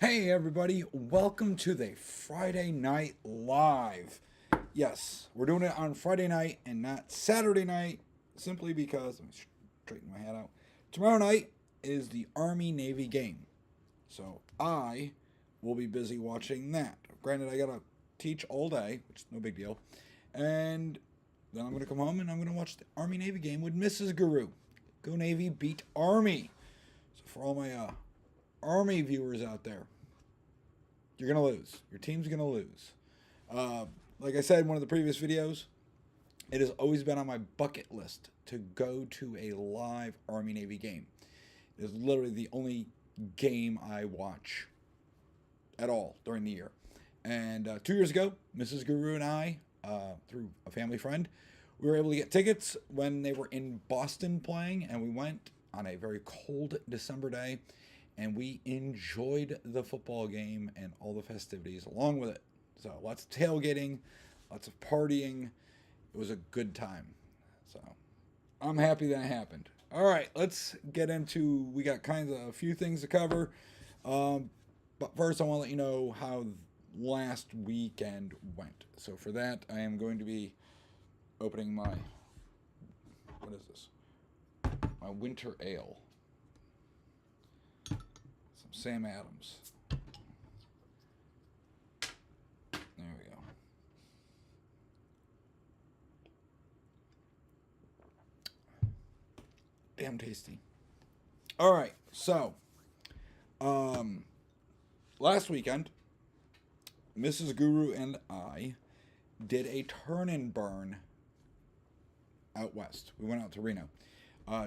Hey everybody, welcome to the Friday Night Live. Yes, we're doing it on Friday night and not Saturday night, simply because, let me straighten my hat out. Tomorrow night is the Army-Navy game. So I will be busy watching that. Granted, I gotta teach all day, which is no big deal. And then I'm gonna come home and I'm gonna watch the Army-Navy game with Mrs. Guru. Go Navy, beat Army. So for all my Army viewers out there, you're going to lose. Your team's going to lose. Like I said in one of the previous videos, it has always been on my bucket list to go to a live Army-Navy game. It is literally the only game I watch at all during the year. And 2 years ago, Mrs. Guru and I, through a family friend, we were able to get tickets when they were in Boston playing, and we went on a very cold December day, and we enjoyed the football game and all the festivities along with it. So lots of tailgating, lots of partying. It was a good time. So I'm happy that happened. All right, let's get into. We got kind of a few things to cover, but first I want to let you know how last weekend went. So for that, I am going to be opening my, what is this? My winter ale. Some Sam Adams. There we go. Damn tasty. All right, so last weekend, Mrs. Guru and I did a turn and burn out west. We went out to Reno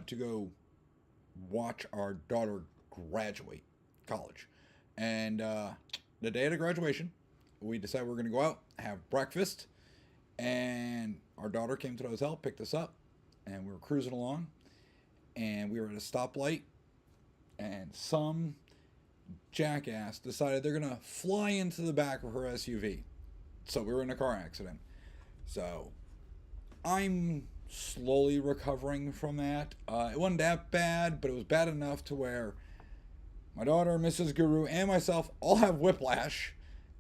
to go watch our daughter graduate college. And the day of the graduation, we decided we were going to go out, have breakfast, and our daughter came to the hotel, picked us up, and we were cruising along, and we were at a stoplight, and some jackass decided they're going to fly into the back of her SUV. So we were in a car accident. So I'm slowly recovering from that. It wasn't that bad, but it was bad enough to where my daughter, Mrs. Guru, and myself all have whiplash,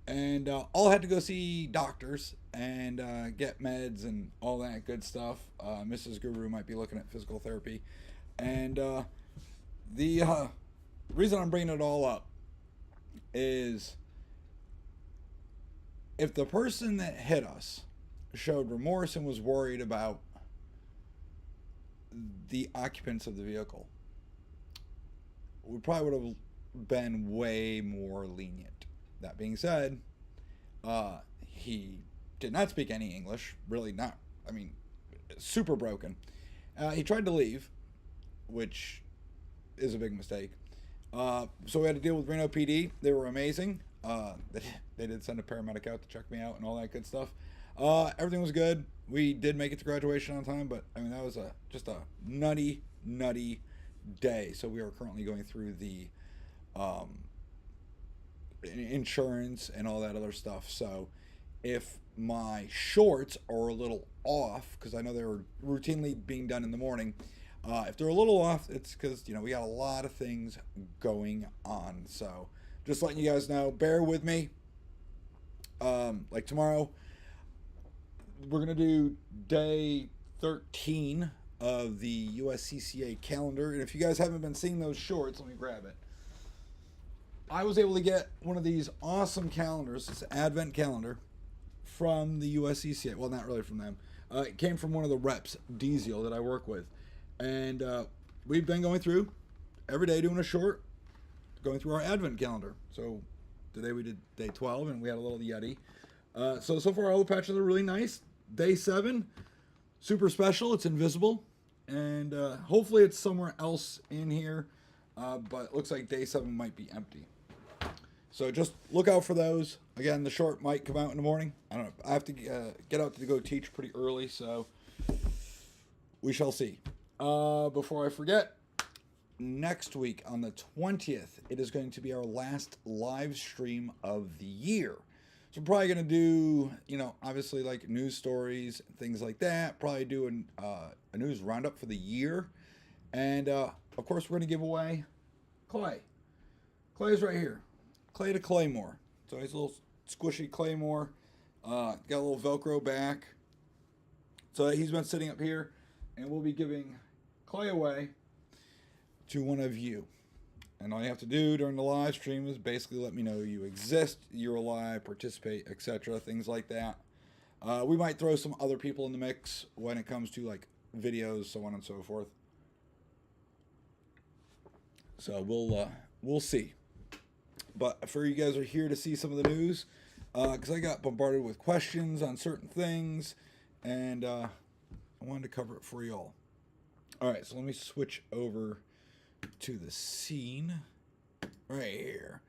and all had to go see doctors and get meds and all that good stuff. Mrs. Guru might be looking at physical therapy. And the reason I'm bringing it all up is if the person that hit us showed remorse and was worried about the occupants of the vehicle, we probably would have been way more lenient. That being said, he did not speak any English, really not. I mean, super broken. He tried to leave, which is a big mistake. So we had to deal with Reno PD. They were amazing. They did send a paramedic out to check me out and all that good stuff. Everything was good. We did make it to graduation on time, but I mean that was just a nutty day. So we are currently going through the insurance and all that other stuff. So if my shorts are a little off, because I know they were routinely being done in the morning, if they're a little off, it's because we got a lot of things going on. So just letting you guys know, bear with me. Like tomorrow, we're gonna do day 13 of the USCCA calendar, and if you guys haven't been seeing those shorts, let me grab it. I was able to get one of these awesome calendars, this Advent calendar, from the USCCA. Well, not really from them. It came from one of the reps, Diesel, that I work with. And we've been going through every day doing a short, going through our Advent calendar. So today we did day 12, and we had a little Yeti. So far all the patches are really nice. Day 7, super special. It's invisible. And hopefully it's somewhere else in here. But it looks like day 7 might be empty. So just look out for those. Again, the short might come out in the morning. I don't know. I have to get out to go teach pretty early, so we shall see. Before I forget, next week on the 20th, it is going to be our last live stream of the year. So we're probably going to do, obviously like news stories, things like that. Probably do a news roundup for the year. And, of course, we're going to give away Clay. Clay's right here. clay to claymore. So he's a little squishy claymore. Got a little Velcro back. So he's been sitting up here, and we'll be giving clay away to one of you. And all you have to do during the live stream is basically let me know you exist, you're alive, participate, etc., things like that. We might throw some other people in the mix when it comes to like videos, so on and so forth. So we'll see. But for you guys are here to see some of the news, because I got bombarded with questions on certain things, and I wanted to cover it for you all. All right, so let me switch over to the scene right here.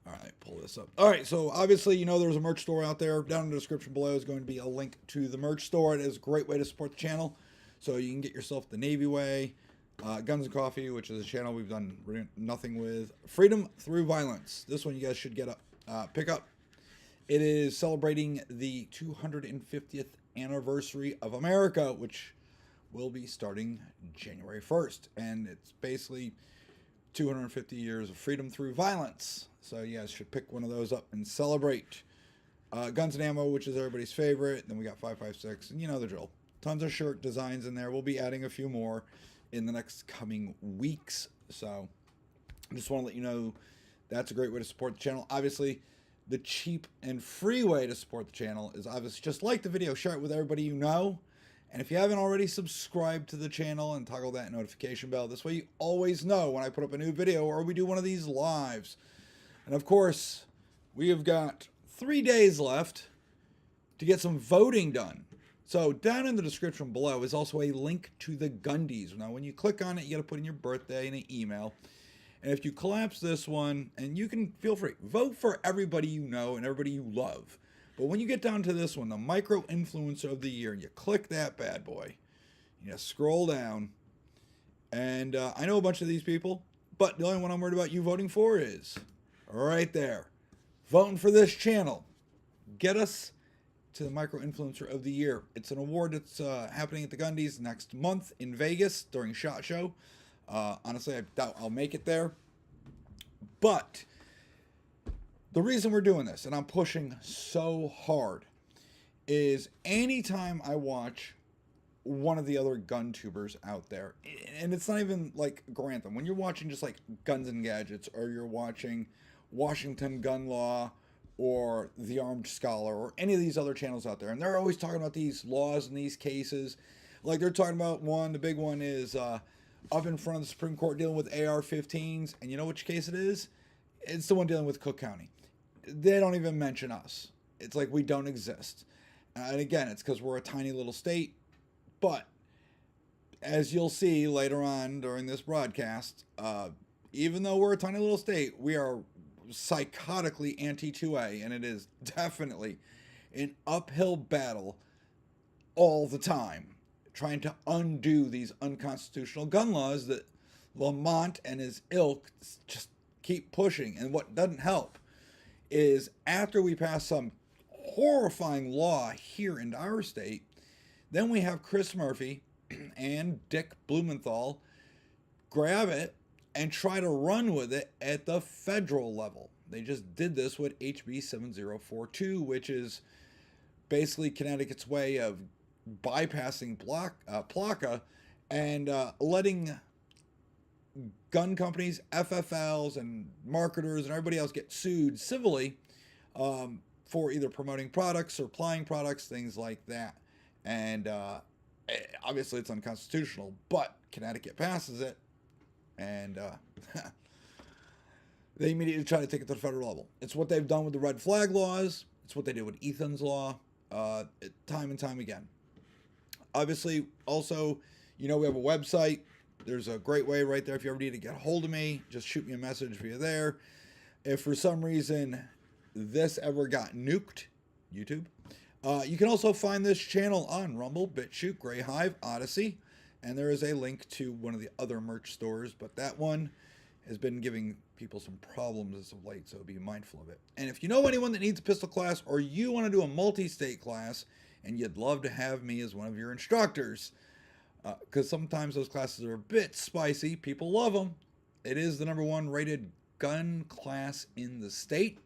All right, pull this up. All right, so obviously, you know, there's a merch store out there. Down in the description below is going to be a link to the merch store. It is a great way to support the channel. So you can get yourself the Navy Way, Guns and Coffee, which is a channel we've done nothing with. Freedom Through Violence. This one you guys should get pick up. It is celebrating the 250th anniversary of America, which will be starting January 1st. And it's basically 250 years of freedom through violence. So you guys should pick one of those up and celebrate. Guns and Ammo, which is everybody's favorite. Then we got 5.56, and you know the drill. Tons of shirt designs in there. We'll be adding a few more in the next coming weeks. So I just want to let you know that's a great way to support the channel. Obviously, the cheap and free way to support the channel is obviously just like the video, share it with everybody you know. And if you haven't already subscribed to the channel and toggle that notification bell, this way you always know when I put up a new video or we do one of these lives. And of course, we have got 3 days left to get some voting done. So down in the description below is also a link to the Gundies. Now, when you click on it, you got to put in your birthday and an email. And if you collapse this one, and you can feel free, vote for everybody you know and everybody you love. But when you get down to this one, the Micro Influencer of the Year, and you click that bad boy, you scroll down, and I know a bunch of these people, but the only one I'm worried about you voting for is right there. Voting for this channel. Get us to the Micro Influencer of the Year. It's an award that's happening at the Gundies next month in Vegas during SHOT Show. Honestly, I doubt I'll make it there. But the reason we're doing this, and I'm pushing so hard, is anytime I watch one of the other gun tubers out there, and it's not even like Grantham, when you're watching just like Guns and Gadgets, or you're watching Washington Gun Law, or The Armed Scholar, or any of these other channels out there, and they're always talking about these laws and these cases. Like they're talking about one, the big one is up in front of the Supreme Court dealing with AR-15s, and you know which case it is? It's the one dealing with Cook County. They don't even mention us. It's like we don't exist. And again, it's because we're a tiny little state. But as you'll see later on during this broadcast, even though we're a tiny little state, we are psychotically anti-2A, and it is definitely an uphill battle all the time, trying to undo these unconstitutional gun laws that Lamont and his ilk just keep pushing. And what doesn't help is after we pass some horrifying law here in our state, then we have Chris Murphy and Dick Blumenthal grab it and try to run with it at the federal level. They just did this with HB 7042, which is basically Connecticut's way of bypassing PLACA and letting gun companies, FFLs, and marketers and everybody else get sued civilly for either promoting products, supplying products, things like that. And obviously it's unconstitutional, but Connecticut passes it, and they immediately try to take it to the federal level. It's what they've done with the red flag laws. It's what they did with Ethan's law, time and time again. Obviously, also, you know, we have a website. There's a great way right there. If you ever need to get a hold of me, just shoot me a message via there. If for some reason this ever got nuked, YouTube, you can also find this channel on Rumble, BitChute, Grey Hive, Odyssey, and there is a link to one of the other merch stores, but that one has been giving people some problems as of late, so be mindful of it. And if you know anyone that needs a pistol class, or you want to do a multi-state class, and you'd love to have me as one of your instructors, because sometimes those classes are a bit spicy. People love them. It is the #1 rated gun class in the state.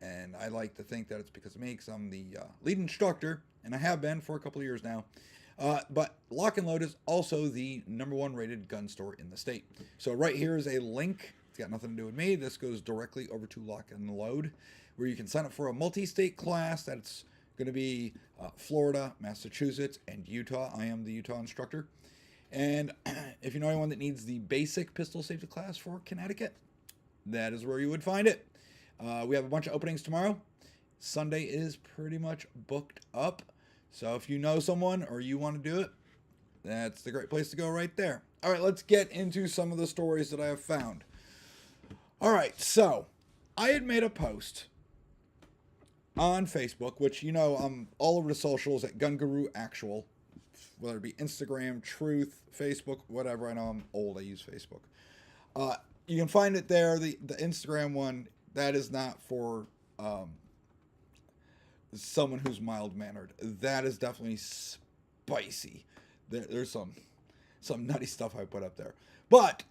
And I like to think that it's because of me, because I'm the lead instructor, and I have been for a couple of years now. But Lock and Load is also the #1 rated gun store in the state. So right here is a link. It's got nothing to do with me. This goes directly over to Lock and Load, where you can sign up for a multi-state class. That's going to be Florida, Massachusetts, and Utah. I am the Utah instructor. And if you know anyone that needs the basic pistol safety class for Connecticut, that is where you would find it. We have a bunch of openings tomorrow. Sunday is pretty much booked up. So if you know someone or you want to do it, that's the great place to go right there. All right, let's get into some of the stories that I have found. All right, so I had made a post on Facebook, which, you know, I'm all over the socials at Gun Guru Actual, whether it be Instagram, Truth, Facebook, whatever. I know I'm old. I use Facebook. You can find it there. The Instagram one, that is not for someone who's mild-mannered. That is definitely spicy. There's some nutty stuff I put up there. But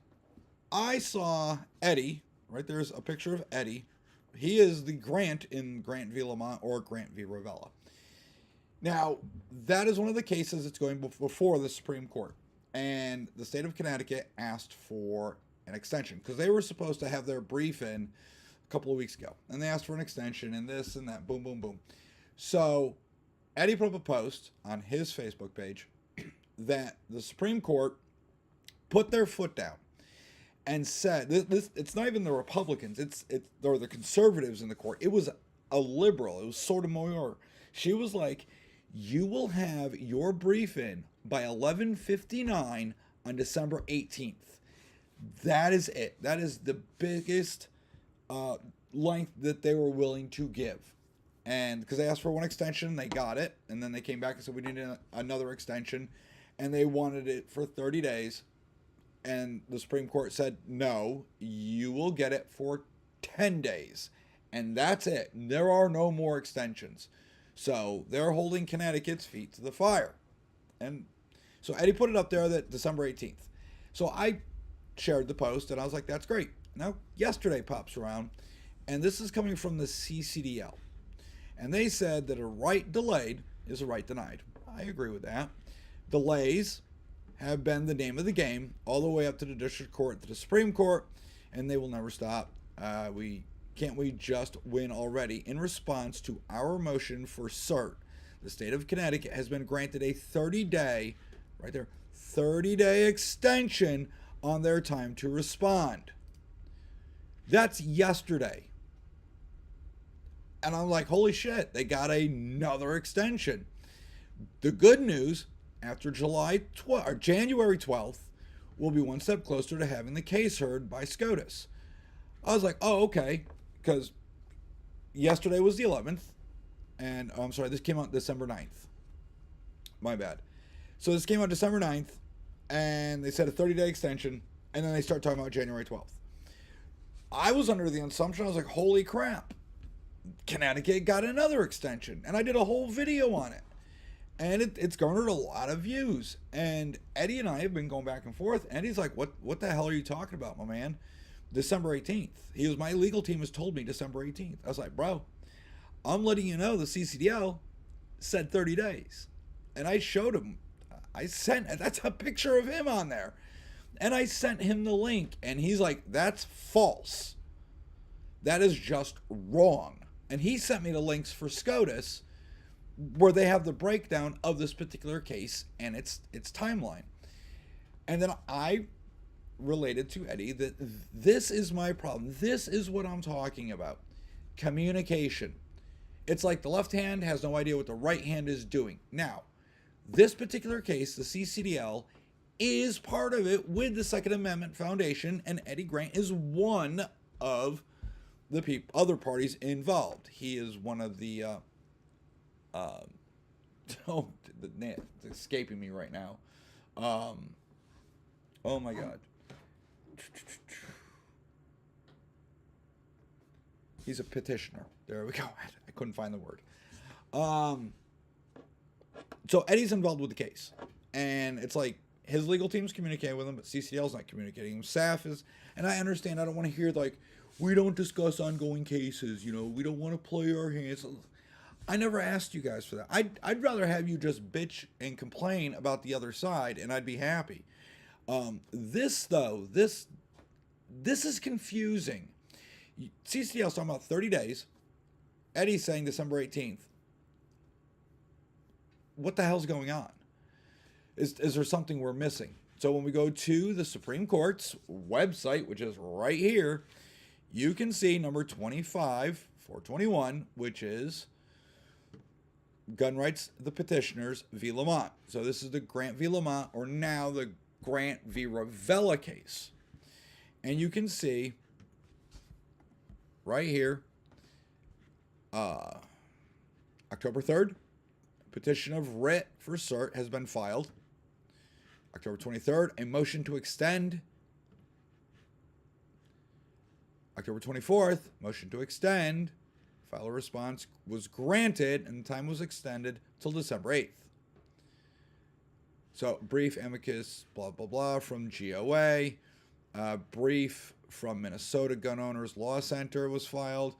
I saw Eddie. Right there's a picture of Eddie. He is the Grant in Grant v. Lamont or Grant v. Ravella. Now, that is one of the cases that's going before the Supreme Court. And the state of Connecticut asked for an extension because they were supposed to have their brief in a couple of weeks ago. And they asked for an extension and this and that. Boom, boom, boom. So Eddie put up a post on his Facebook page that the Supreme Court put their foot down and said, this it's not even the Republicans, or the conservatives in the court. It was a liberal. It was Sotomayor. She was like, you will have your brief in by 11:59 on December 18th. That is it. That is the biggest length that they were willing to give. And because they asked for one extension, they got it. And then they came back and said, we need another extension. And they wanted it for 30 days. And the Supreme Court said, no, you will get it for 10 days. And that's it. There are no more extensions. So they're holding Connecticut's feet to the fire. And so Eddie put it up there that December 18th. So I shared the post and I was like, that's great. Now, yesterday pops around, and this is coming from the CCDL. And they said that a right delayed is a right denied. I agree with that. Delays have been the name of the game all the way up to the district court, to the Supreme Court, and they will never stop. Can't we just win already? In response to our motion for cert, the state of Connecticut has been granted a 30-day, right there, 30-day extension on their time to respond. That's yesterday. And I'm like, holy shit, they got another extension. The good news, after January 12th, we'll be one step closer to having the case heard by SCOTUS. I was like, oh, okay, because yesterday was the 11th, and I'm sorry, this came out December 9th. My bad. So this came out December 9th, and they said a 30-day extension, and then they start talking about January 12th. I was under the assumption, I was like, holy crap, Connecticut got another extension, and I did a whole video on it. And it's garnered a lot of views. And Eddie and I have been going back and forth. Eddie's like, what the hell are you talking about, my man? December 18th. My legal team has told me December 18th. I was like, bro, I'm letting you know the CCDL said 30 days. And I showed him. That's a picture of him on there. And I sent him the link. And he's like, that's false. That is just wrong. And he sent me the links for SCOTUS, where they have the breakdown of this particular case and its timeline. And then I related to Eddie that this is my problem. This is what I'm talking about. Communication. It's like the left hand has no idea what the right hand is doing. Now, this particular case, the CCDL, is part of it with the Second Amendment Foundation, and Eddie Grant is one of the other parties involved. He is one of the it's escaping me right now. Oh my God. He's a petitioner. There we go. I couldn't find the word. So Eddie's involved with the case, and it's like his legal team's communicating with him, but CCDL's not communicating with him. SAF is, and I understand. I don't want to hear like, we don't discuss ongoing cases. You know, we don't want to play our hands. I never asked you guys for that. I'd rather have you just bitch and complain about the other side, and I'd be happy. This is confusing. CCDL's talking about 30 days. Eddie's saying December 18th. What the hell's going on? Is there something we're missing? So when we go to the Supreme Court's website, which is right here, you can see number 25-421, which is Gun Rights, the Petitioners v. Lamont. So this is the Grant v. Lamont, or now the Grant v. Ravella case. And you can see right here, October 3rd, petition of writ for cert has been filed. October 23rd, a motion to extend. October 24th, motion to extend. File a response was granted, and the time was extended till December 8th. So, brief amicus, blah, blah, blah, from GOA. Brief from Minnesota Gun Owners Law Center was filed.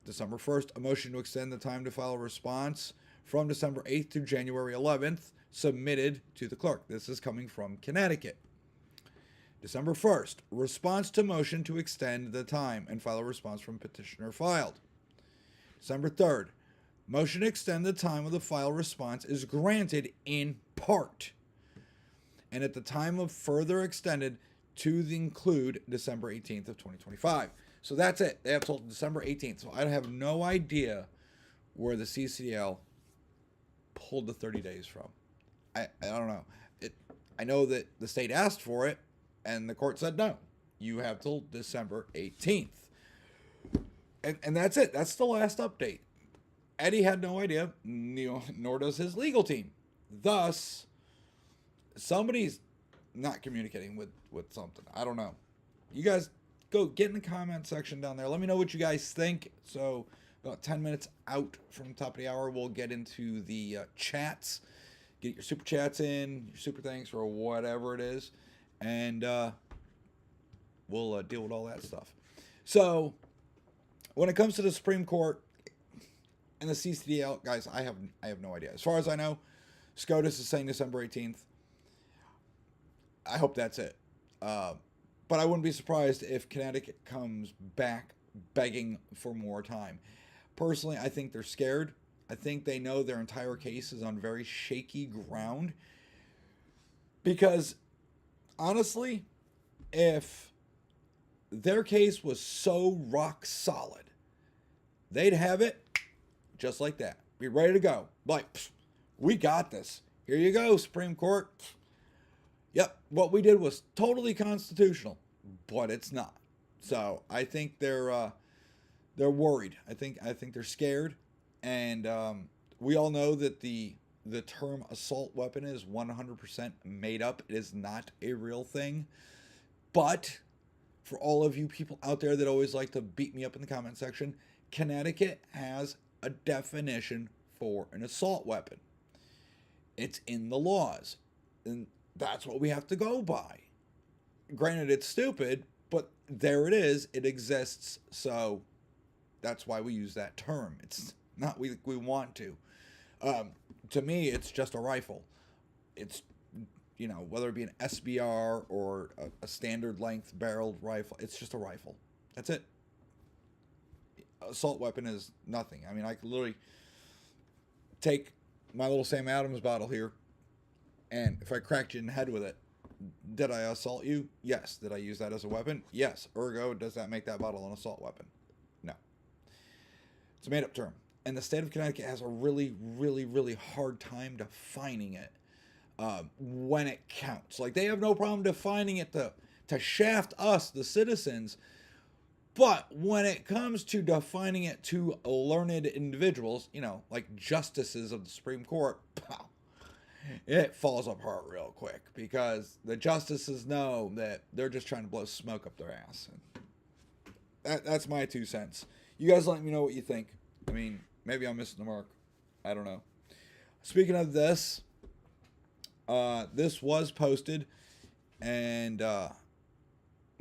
December 1st, a motion to extend the time to file a response from December 8th to January 11th, submitted to the clerk. This is coming from Connecticut. December 1st, response to motion to extend the time and file a response from petitioner filed. December 3rd, motion to extend the time of the file response is granted in part, and at the time of further extended to include December 18th of 2025. So that's it. They have till December 18th. So I have no idea where the CCDL pulled the 30 days from. I don't know. I know that the state asked for it, and the court said no. You have till December 18th. And that's it. That's the last update. Eddie had no idea, nor does his legal team. Thus, somebody's not communicating with something. I don't know. You guys go get in the comment section down there. Let me know what you guys think. So about 10 minutes out from the top of the hour, we'll get into the chats. Get your super chats in, your super thanks, or whatever it is. And we'll deal with all that stuff. So when it comes to the Supreme Court and the CCDL, guys, I have no idea. As far as I know, SCOTUS is saying December 18th. I hope that's it. But I wouldn't be surprised if Connecticut comes back begging for more time. Personally, I think they're scared. I think they know their entire case is on very shaky ground. Because, honestly, if their case was so rock solid, they'd have it just like that. Be ready to go. Like, we got this. Here you go, Supreme Court. Yep, what we did was totally constitutional, but it's not. So I think they're worried. I think they're scared, and we all know that the term assault weapon is 100% made up. It is not a real thing. But for all of you people out there that always like to beat me up in the comment section, Connecticut has a definition for an assault weapon. It's in the laws, and that's what we have to go by. Granted, it's stupid, but there it is. It exists, so that's why we use that term. It's not we want to. To me, it's just a rifle. It's, whether it be an SBR or a standard length barreled rifle, it's just a rifle. That's it. Assault weapon is nothing. I mean, I could literally take my little Sam Adams bottle here, and if I cracked you in the head with it, did I assault you? Yes. Did I use that as a weapon? Yes. Ergo, does that make that bottle an assault weapon? No. It's a made-up term. And the state of Connecticut has a really, really, really hard time defining it when it counts. Like, they have no problem defining it to shaft us, the citizens. But when it comes to defining it to learned individuals, like justices of the Supreme Court, it falls apart real quick, because the justices know that they're just trying to blow smoke up their ass. And that's my 2 cents. You guys let me know what you think. I mean, maybe I'm missing the mark. I don't know. Speaking of this, This was posted, and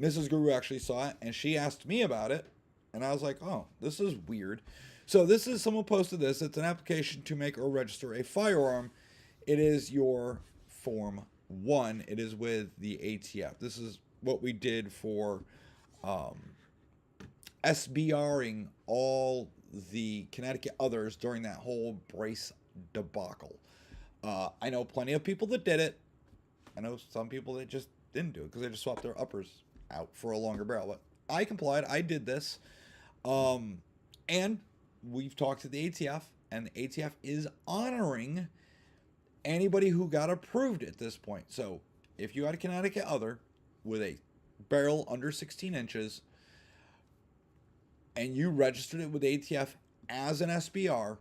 Mrs. Guru actually saw it, and she asked me about it, and I was like, oh, this is weird. So this is, someone posted this. It's an application to make or register a firearm. It is your Form 1. It is with the ATF. This is what we did for SBRing all the Connecticut others during that whole brace debacle. I know plenty of people that did it. I know some people that just didn't do it because they just swapped their uppers out for a longer barrel. But I complied. I did this. And we've talked to the ATF, and the ATF is honoring anybody who got approved at this point. So if you had a Connecticut other with a barrel under 16 inches and you registered it with ATF as an SBR,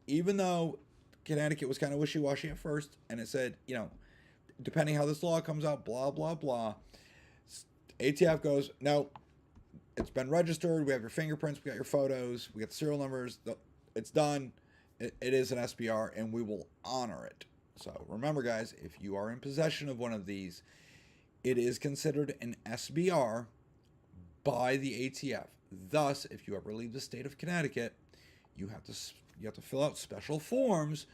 even though Connecticut was kind of wishy-washy at first, and it said, you know, depending how this law comes out, blah, blah, blah, ATF goes, no, it's been registered. We have your fingerprints. We got your photos. We got the serial numbers. It's done. It is an SBR, and we will honor it. So remember, guys, if you are in possession of one of these, it is considered an SBR by the ATF. Thus, if you ever leave the state of Connecticut, you have to fill out special forms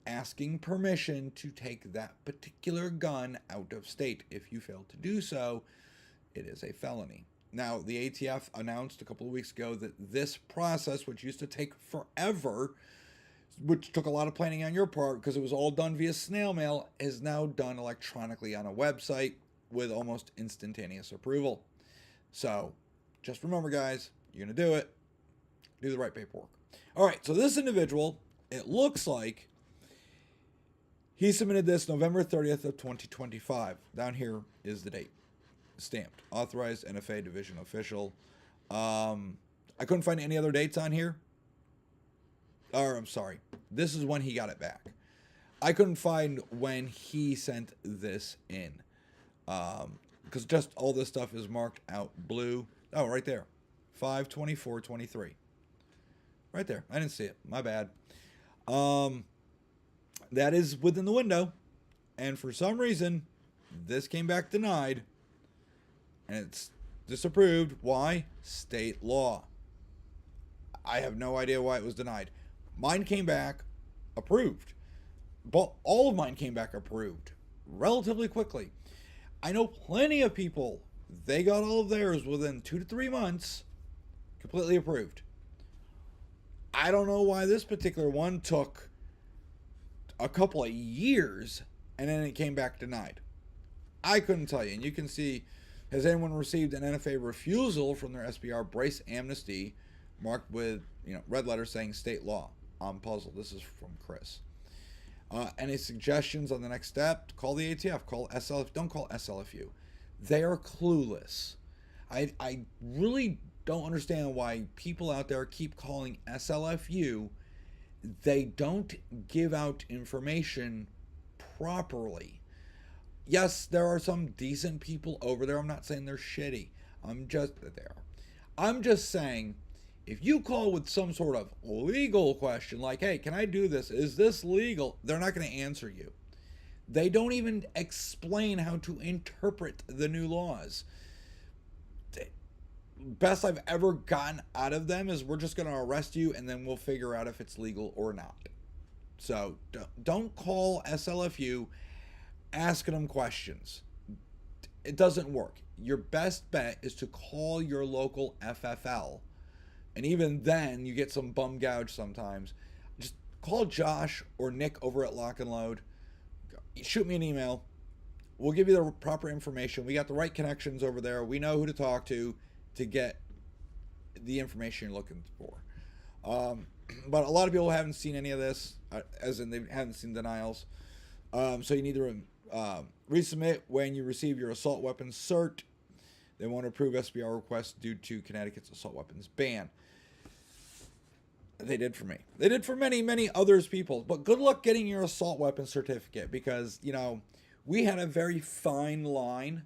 asking permission to take that particular gun out of state. If you fail to do so, it is a felony. Now, the ATF announced a couple of weeks ago that this process, which used to take forever, which took a lot of planning on your part because it was all done via snail mail, is now done electronically on a website with almost instantaneous approval. So just remember, guys, you're going to do it. Do the right paperwork. All right, so this individual, it looks like he submitted this November 30th of 2025. Down here is the date. Stamped. Authorized NFA Division Official. I couldn't find any other dates on here. Or, I'm sorry. This is when he got it back. I couldn't find when he sent this in. Because just all this stuff is marked out blue. Oh, right there. 5/24/23. Right there. I didn't see it. My bad. That is within the window. And for some reason, this came back denied. And it's disapproved. Why? State law. I have no idea why it was denied. Mine came back approved. But all of mine came back approved relatively quickly. I know plenty of people, they got all of theirs within 2 to 3 months completely approved. I don't know why this particular one took a couple of years and then it came back denied. I couldn't tell you. And you can see, has anyone received an NFA refusal from their SBR brace amnesty marked with, red letters saying state law? I'm puzzled. This is from Chris. Any suggestions on the next step? Call the ATF. Call SLF. Don't call SLFU. They are clueless. I really don't understand why people out there keep calling SLFU. They don't give out information properly. Yes, there are some decent people over there. I'm not saying they're shitty. I'm just saying, if you call with some sort of legal question, like, hey, can I do this? Is this legal? They're not going to answer you. They don't even explain how to interpret the new laws. Best I've ever gotten out of them is, we're just going to arrest you and then we'll figure out if it's legal or not. So don't call SLFU asking them questions. It doesn't work. Your best bet is to call your local FFL. And even then, you get some bum gouge sometimes. Just call Josh or Nick over at Lock and Load. Shoot me an email. We'll give you the proper information. We got the right connections over there. We know who to talk to get the information you're looking for. But a lot of people haven't seen any of this, as in they haven't seen denials. So you need to resubmit when you receive your assault weapons cert. They won't approve SBR requests due to Connecticut's assault weapons ban. They did for me. They did for many, many others people. But good luck getting your assault weapons certificate, because, we had a very fine line.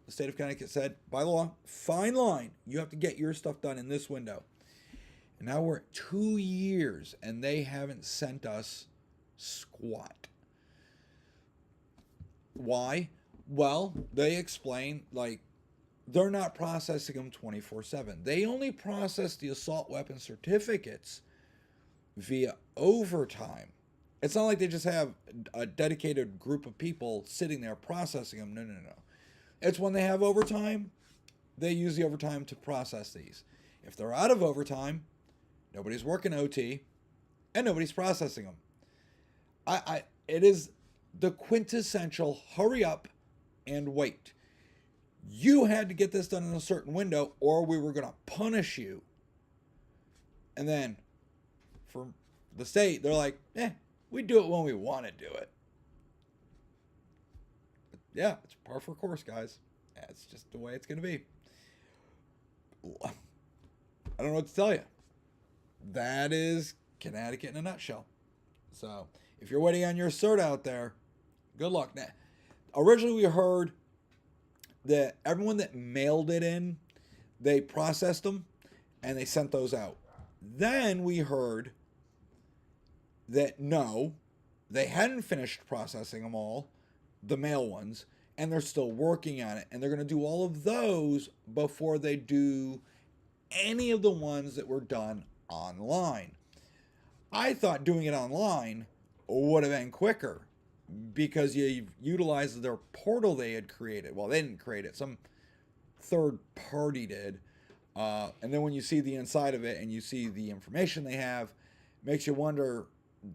The state of Connecticut said, by law, fine line. You have to get your stuff done in this window. And now we're at 2 years, and they haven't sent us squat. Why? Well, they explain, like, they're not processing them 24/7. They only process the assault weapon certificates via overtime. It's not like they just have a dedicated group of people sitting there processing them. No, no, no. It's when they have overtime, they use the overtime to process these. If they're out of overtime, nobody's working OT and nobody's processing them. It is the quintessential hurry up and wait. You had to get this done in a certain window or we were going to punish you. And then for the state, they're like, we do it when we want to do it. But yeah, it's par for course, guys. That's just the way it's going to be. I don't know what to tell you. That is Connecticut in a nutshell. So if you're waiting on your cert out there, good luck. Now, originally we heard that everyone that mailed it in, they processed them and they sent those out. Then we heard that no, they hadn't finished processing them all, the mail ones, and they're still working on it. And they're going to do all of those before they do any of the ones that were done online. I thought doing it online would have been quicker because you utilized their portal they had created. Well, they didn't create it. Some third party did. And then when you see the inside of it and you see the information they have, makes you wonder,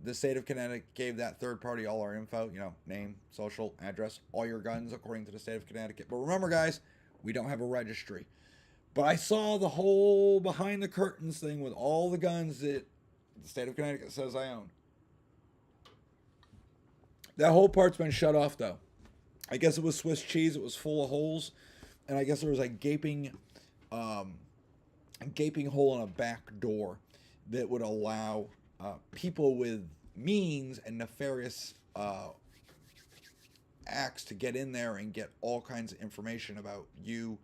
the state of Connecticut gave that third party all our info, name, social, address, all your guns according to the state of Connecticut. But remember, guys, we don't have a registry. But I saw the whole behind the curtains thing with all the guns that the state of Connecticut says I own. That whole part's been shut off, though. I guess it was Swiss cheese. It was full of holes. And I guess there was a gaping hole in a back door that would allow people with means and nefarious acts to get in there and get all kinds of information about you,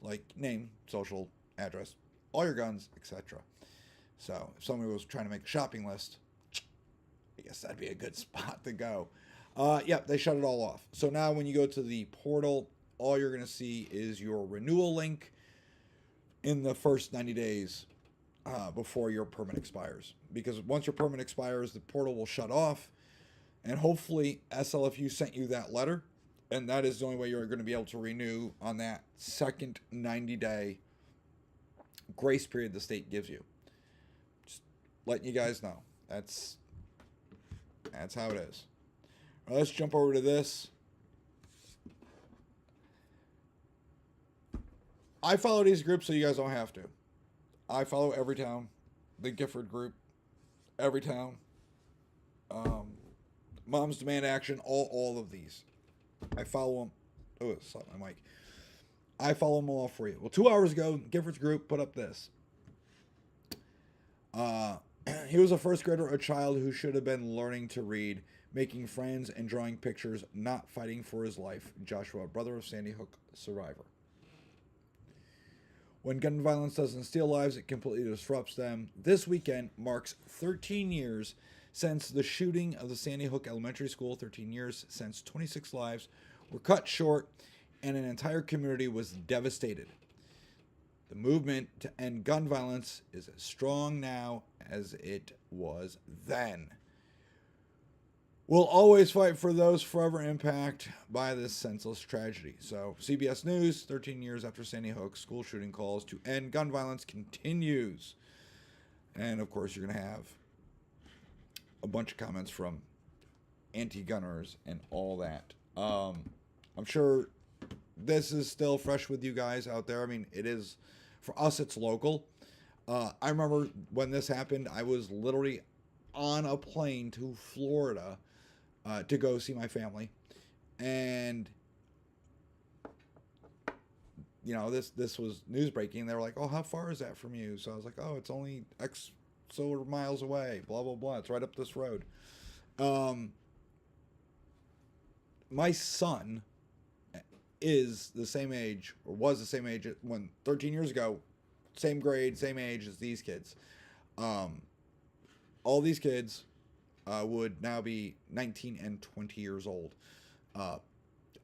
like name, social, address, all your guns, etc. So if somebody was trying to make a shopping list, I guess that'd be a good spot to go. Yeah, they shut it all off. So now when you go to the portal, all you're going to see is your renewal link in the first 90 days before your permit expires. Because once your permit expires, the portal will shut off. And hopefully SLFU sent you that letter. And that is the only way you're going to be able to renew on that second 90-day grace period the state gives you. Just letting you guys know. That's how it is. All right, let's jump over to this. I follow these groups so you guys don't have to. I follow Everytown, the Gifford group, Everytown, Moms Demand Action, all of these. I follow them. Oh, it's on my mic. I follow them all for you. Well, 2 hours ago, Gifford's group put up this. He was a first grader, a child who should have been learning to read, making friends and drawing pictures, not fighting for his life. Joshua, brother of Sandy Hook survivor. When gun violence doesn't steal lives, it completely disrupts them. This weekend marks 13 years since the shooting of the Sandy Hook Elementary School, 13 years since 26 lives were cut short and an entire community was devastated. The movement to end gun violence is as strong now as it was then. We'll always fight for those forever impacted by this senseless tragedy. So, CBS News, 13 years after Sandy Hook, school shooting calls to end gun violence continues. And, of course, you're going to have a bunch of comments from anti-gunners and all that. I'm sure this is still fresh with you guys out there. I mean, it is, for us, it's local. I remember when this happened, I was literally on a plane to Florida to go see my family, and this was news breaking. They were like, "Oh, how far is that from you?" So I was like, "Oh, it's only X so miles away." Blah blah blah. It's right up this road. My son is the same age, or was the same age when 13 years ago, same grade, same age as these kids. All these kids would now be 19 and 20 years old.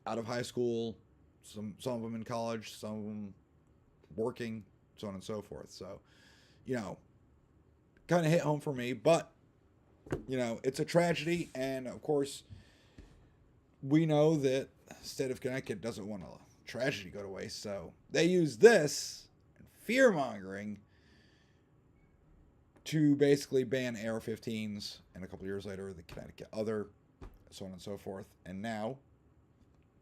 out of high school, some of them in college, some of them working, so on and so forth. So, you know, kind of hit home for me, but you know, it's a tragedy, and of course, we know that the state of Connecticut doesn't want a tragedy to go to waste, so they use this fear mongering to basically ban AR-15s, and a couple years later, the Connecticut other, so on and so forth. And now,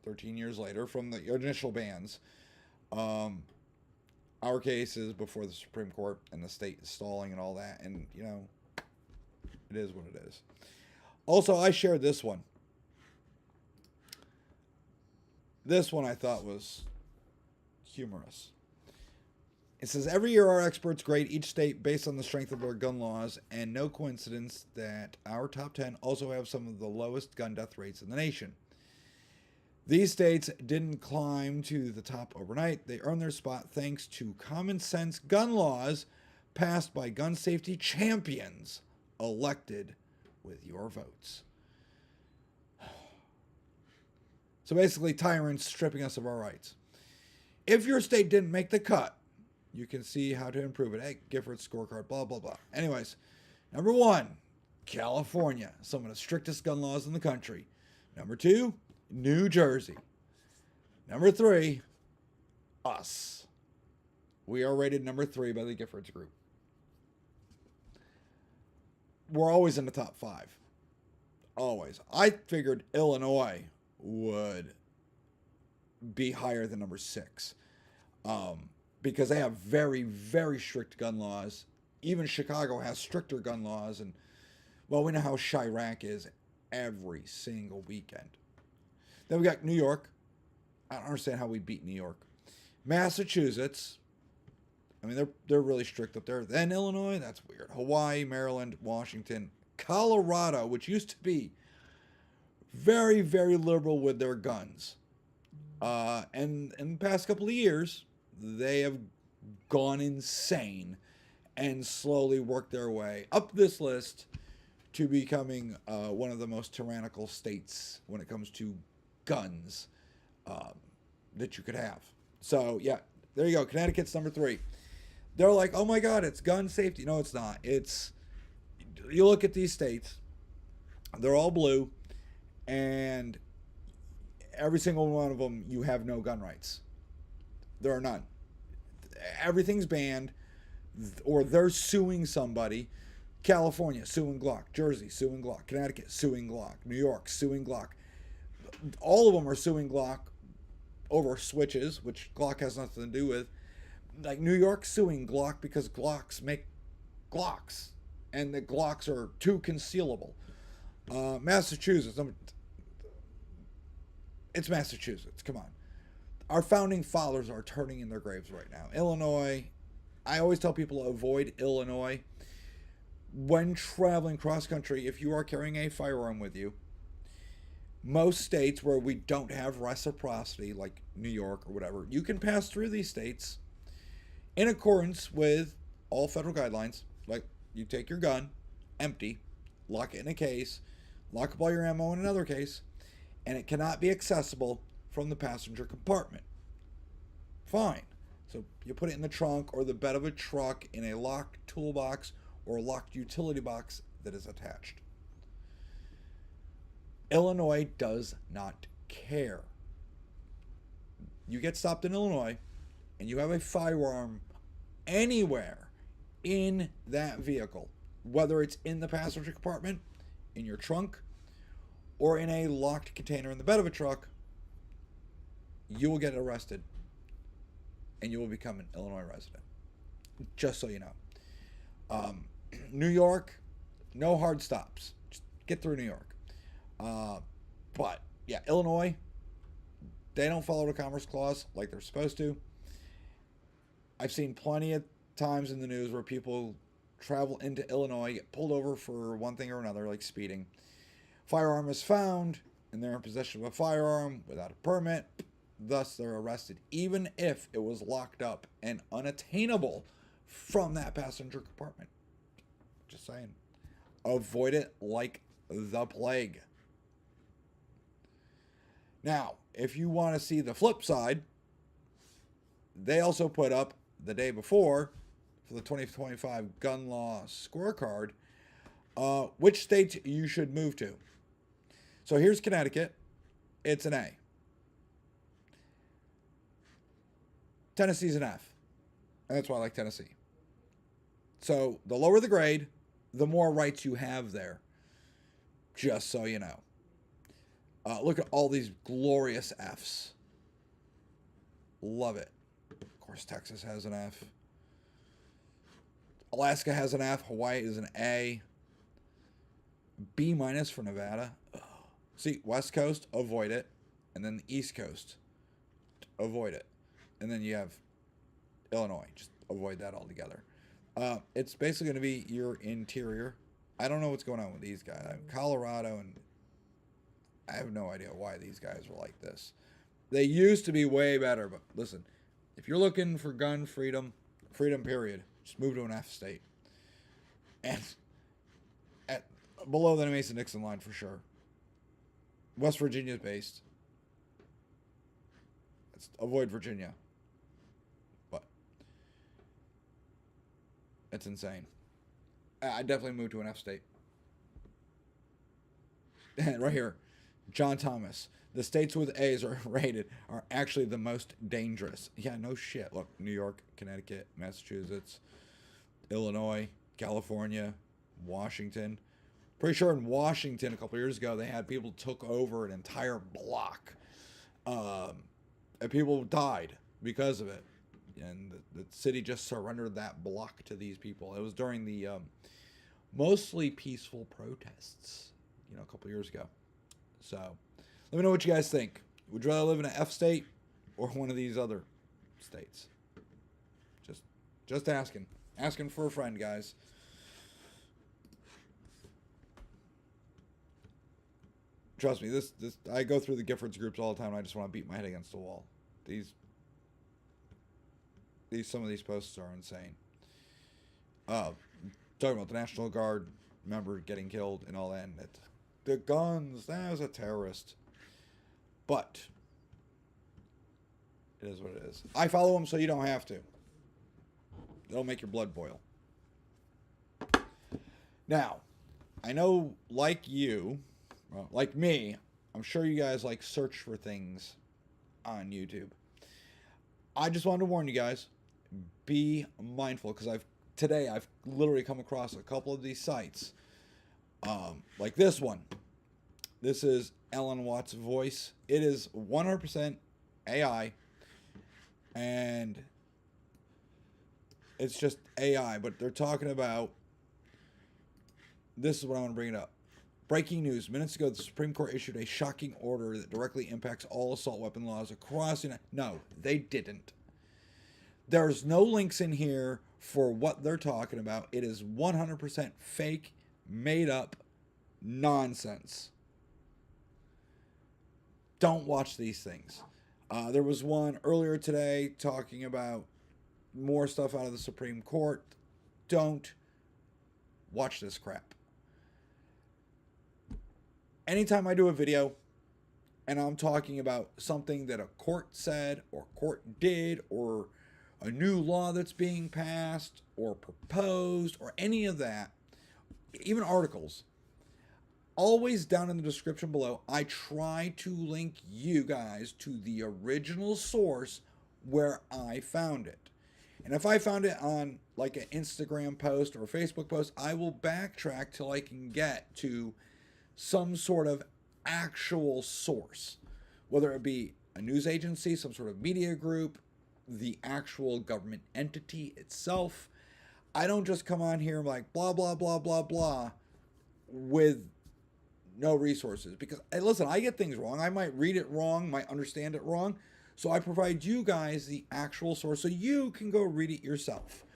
13 years later, from the initial bans, our case is before the Supreme Court, and the state is stalling and all that, and, you know, it is what it is. Also, I shared this one. This one I thought was humorous. It says, every year our experts grade each state based on the strength of their gun laws, and no coincidence that our top 10 also have some of the lowest gun death rates in the nation. These states didn't climb to the top overnight. They earned their spot thanks to common sense gun laws passed by gun safety champions elected with your votes. So basically, tyrants stripping us of our rights. If your state didn't make the cut, you can see how to improve it. Hey, Giffords scorecard, blah, blah, blah. Anyways, number 1, California, some of the strictest gun laws in the country. Number 2, New Jersey. Number 3, us. We are rated number 3 by the Giffords group. We're always in the top 5. Always. I figured Illinois would be higher than number 6. Because they have very, very strict gun laws. Even Chicago has stricter gun laws. And, well, we know how Chirac is every single weekend. Then we got New York. I don't understand how we beat New York. Massachusetts. I mean, they're really strict up there. Then Illinois, that's weird. Hawaii, Maryland, Washington, Colorado, which used to be very, very liberal with their guns. And in the past couple of years, they have gone insane and slowly worked their way up this list to becoming one of the most tyrannical states when it comes to guns that you could have. So, yeah, there you go. Connecticut's number 3. They're like, oh my God, it's gun safety. No, it's not. It's, you look at these states, they're all blue, and every single one of them, you have no gun rights. There are none. Everything's banned, or they're suing somebody. California, suing Glock. Jersey, suing Glock. Connecticut, suing Glock. New York, suing Glock. All of them are suing Glock over switches, which Glock has nothing to do with. Like New York suing Glock because Glocks make Glocks, and the Glocks are too concealable. Massachusetts, it's Massachusetts. Come on. Our founding fathers are turning in their graves right now. Illinois, I always tell people to avoid Illinois. When traveling cross country, if you are carrying a firearm with you, most states where we don't have reciprocity, like New York or whatever, you can pass through these states in accordance with all federal guidelines. Like, you take your gun, empty, lock it in a case, lock up all your ammo in another case, and it cannot be accessible from the passenger compartment. Fine. So you put it in the trunk or the bed of a truck in a locked toolbox or locked utility box that is attached. Illinois does not care. You get stopped in Illinois and you have a firearm anywhere in that vehicle, whether it's in the passenger compartment, in your trunk, or in a locked container in the bed of a truck, you will get arrested and you will become an Illinois resident. Just so you know. New York, no hard stops. Just get through New York. But, yeah, Illinois, they don't follow the Commerce Clause like they're supposed to. I've seen plenty of times in the news where people travel into Illinois, get pulled over for one thing or another, like speeding. Firearm is found, and they're in possession of a firearm without a permit. Thus, they're arrested, even if it was locked up and unattainable from that passenger compartment. Just saying. Avoid it like the plague. Now, if you want to see the flip side, they also put up the day before for the 2025 gun law scorecard which states you should move to. So here's Connecticut. It's an A. Tennessee's an F. And that's why I like Tennessee. So the lower the grade, the more rights you have there. Just so you know. Look at all these glorious Fs. Love it. Of course, Texas has an F. Alaska has an F. Hawaii is an A. B- for Nevada. Ugh. See, West Coast, avoid it. And then the East Coast, avoid it. And then you have Illinois. Just avoid that altogether. It's basically going to be your interior. I don't know what's going on with these guys. Colorado, and I have no idea why these guys are like this. They used to be way better, but listen, if you're looking for gun freedom, freedom period, just move to an F state. And at below the Mason-Dixon line for sure. West Virginia's based. Let's avoid Virginia. But it's insane. I definitely moved to an F state. Right here. John Thomas. The states with A's are rated are actually the most dangerous. Yeah, no shit. Look, New York, Connecticut, Massachusetts, Illinois, California, Washington. Pretty sure in Washington a couple years ago they had people took over an entire block. And people died because of it. And the city just surrendered that block to these people. It was during the mostly peaceful protests, a couple years ago. So let me know what you guys think. Would you rather live in an F state or one of these other states? Just asking. Asking for a friend, guys. Trust me, this I go through the Giffords groups all the time and I just want to beat my head against the wall. Some of these posts are insane. Talking about the National Guard member getting killed and all that, and the guns, that was a terrorist. But it is what it is. I follow them so you don't have to. It'll make your blood boil. Now, I know like you, well, like me, I'm sure you guys like search for things on YouTube. I just wanted to warn you guys, be mindful, because today I've literally come across a couple of these sites. Like this one. This is Ellen Watt's voice. It is 100% AI. And it's just AI. But they're talking about... This is what I want to bring it up. Breaking news. Minutes ago, the Supreme Court issued a shocking order that directly impacts all assault weapon laws across the United... No, they didn't. There's no links in here for what they're talking about. It is 100% fake, made up nonsense. Don't watch these things. There was one earlier today talking about more stuff out of the Supreme Court. Don't watch this crap. Anytime I do a video and I'm talking about something that a court said or court did or a new law that's being passed or proposed or any of that, even articles, always down in the description below, I try to link you guys to the original source where I found it. And if I found it on like an Instagram post or a Facebook post, I will backtrack till I can get to some sort of actual source, whether it be a news agency, some sort of media group, the actual government entity itself. I don't just come on here and like blah, blah, blah, blah, blah with no resources, because listen, I get things wrong. I might read it wrong, might understand it wrong. So I provide you guys the actual source so you can go read it yourself.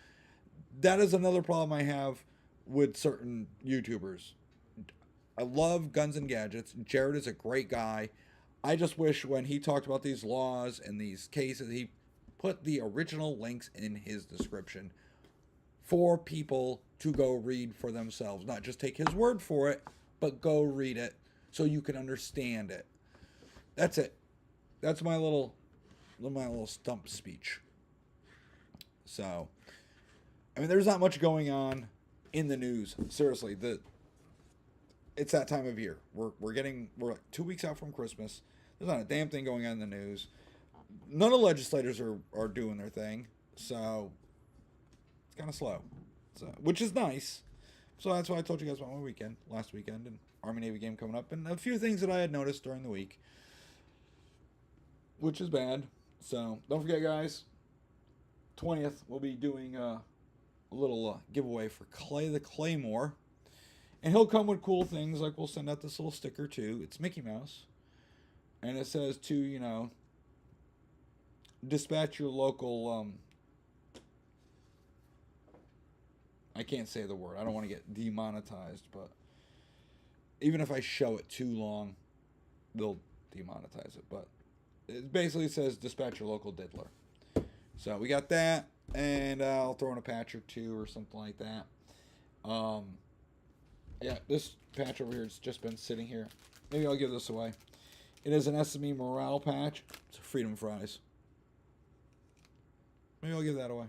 That is another problem I have with certain YouTubers. I love Guns and Gadgets. Jared is a great guy. I just wish when he talked about these laws and these cases, he put the original links in his description for people to go read for themselves. Not just take his word for it, but go read it so you can understand it. That's it. That's my little stump speech. So, I mean, there's not much going on in the news. Seriously, it's that time of year. We're like 2 weeks out from Christmas. There's not a damn thing going on in the news. None of the legislators are doing their thing, so it's kind of slow. So, which is nice. So that's why I told you guys about my weekend, last weekend, and Army-Navy game coming up, and a few things that I had noticed during the week, which is bad. So don't forget, guys, 20th, we'll be doing a little giveaway for Clay the Claymore. And he'll come with cool things, like we'll send out this little sticker, too. It's Mickey Mouse. And it says to, dispatch your local, I can't say the word. I don't want to get demonetized, but even if I show it too long, they'll demonetize it. But it basically says dispatch your local diddler. So we got that, and I'll throw in a patch or two or something like that. Yeah, this patch over here has just been sitting here. Maybe I'll give this away. It is an SME morale patch. It's Freedom Fries. Maybe I'll give that away.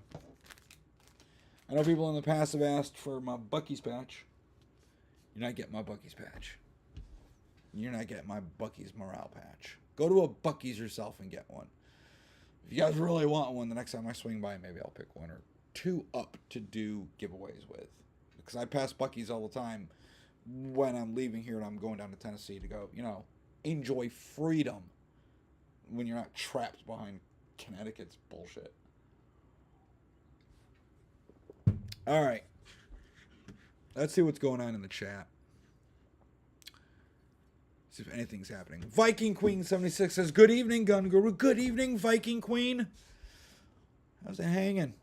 I know people in the past have asked for my Buc-ee's patch. You're not getting my Buc-ee's patch. You're not getting my Buc-ee's morale patch. Go to a Buc-ee's yourself and get one. If you guys really want one, the next time I swing by, maybe I'll pick one or two up to do giveaways with. Because I pass Buc-ee's all the time when I'm leaving here and I'm going down to Tennessee to go, enjoy freedom when you're not trapped behind Connecticut's bullshit. All right. Let's see what's going on in the chat. See if anything's happening. Viking Queen 76 says, good evening, Gun Guru. Good evening, Viking Queen. How's it hanging?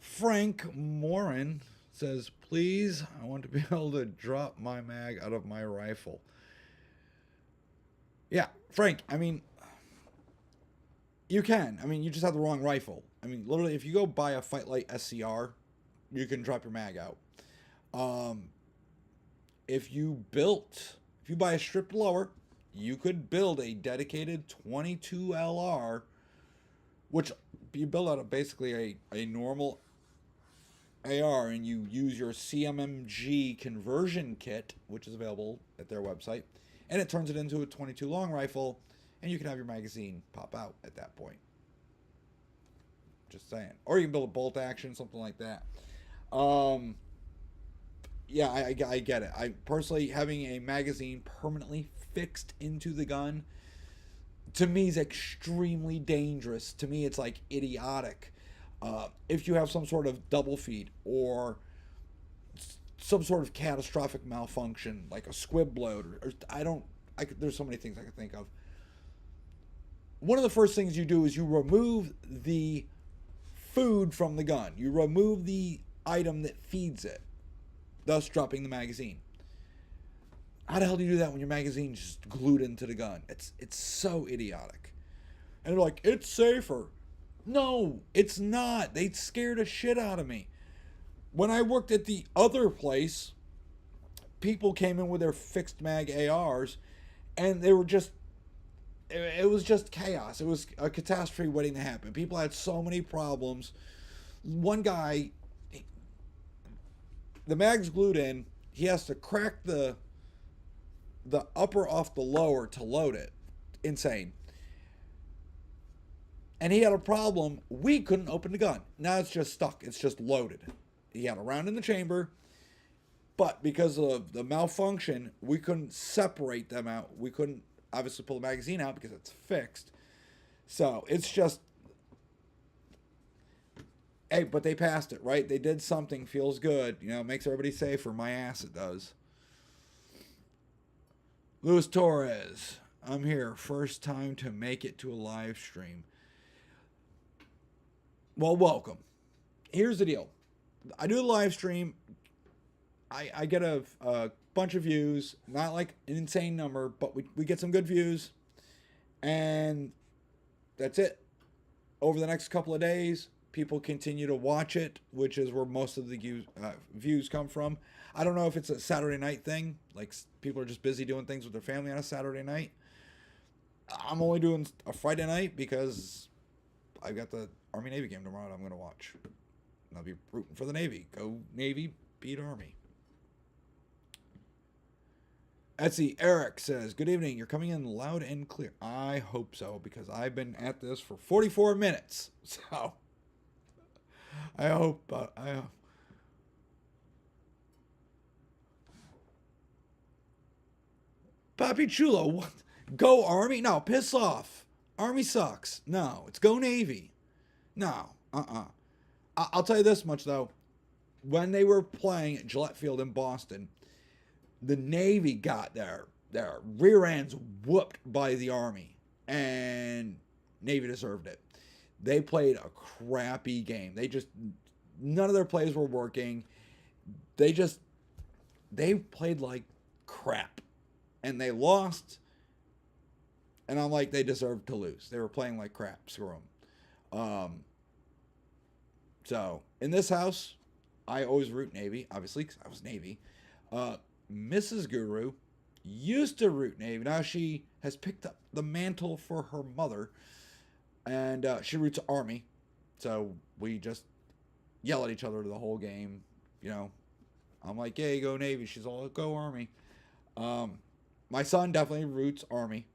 Frank Morin says, please, I want to be able to drop my mag out of my rifle. Yeah, Frank, I mean, you can. I mean, you just have the wrong rifle. I mean, literally, if you go buy a Fight Light SCR, you can drop your mag out. If you buy a stripped lower, you could build a dedicated 22 LR, which you build out of basically a normal AR, and you use your CMMG conversion kit, which is available at their website, and it turns it into a 22 long rifle, and you can have your magazine pop out at that point. Just saying. Or you can build a bolt action, something like that. Yeah, I get it. I personally, having a magazine permanently fixed into the gun, to me, is extremely dangerous. To me, it's like idiotic. If you have some sort of double feed or some sort of catastrophic malfunction, like a squib load, there's so many things I can think of. One of the first things you do is you remove the food from the gun. You remove the item that feeds it, thus dropping the magazine. How the hell do you do that when your magazine's just glued into the gun? It's so idiotic. And they're like, it's safer. No, it's not. They scared the shit out of me. When I worked at the other place, people came in with their fixed mag ARs, and they were just, it was just chaos. It was a catastrophe waiting to happen. People had so many problems. One guy, the mag's glued in. He has to crack the upper off the lower to load it. Insane. And he had a problem. We couldn't open the gun. Now it's just stuck. It's just loaded. He had a round in the chamber, but because of the malfunction, we couldn't separate them out. We couldn't obviously pull the magazine out because it's fixed. So it's just, hey, but they passed it, right? They did something. Feels good. It makes everybody safer. My ass, it does. Luis Torres, I'm here. First time to make it to a live stream. Well, welcome. Here's the deal. I do a live stream. I get a bunch of views. Not like an insane number, but we get some good views. And that's it. Over the next couple of days, people continue to watch it, which is where most of the views come from. I don't know if it's a Saturday night thing, like people are just busy doing things with their family on a Saturday night. I'm only doing a Friday night because I've got the Army Navy game tomorrow that I'm going to watch. And I'll be rooting for the Navy. Go Navy, beat Army. Etsy Eric says, good evening. You're coming in loud and clear. I hope so, because I've been at this for 44 minutes. So I hope Papi Chulo, what? Go Army? No, piss off. Army sucks. No, it's go Navy. No, I'll tell you this much, though. When they were playing at Gillette Field in Boston, the Navy got their rear ends whooped by the Army, and Navy deserved it. They played a crappy game. None of their plays were working. They played like crap, and they lost. And I'm like, they deserved to lose. They were playing like crap. Screw them. So in this house, I always root Navy, obviously, because I was Navy. Mrs. Guru used to root Navy. Now she has picked up the mantle for her mother, and she roots Army. So we just yell at each other the whole game. You know, I'm like, "Yay, go Navy!" She's all, "Go Army." My son definitely roots Army,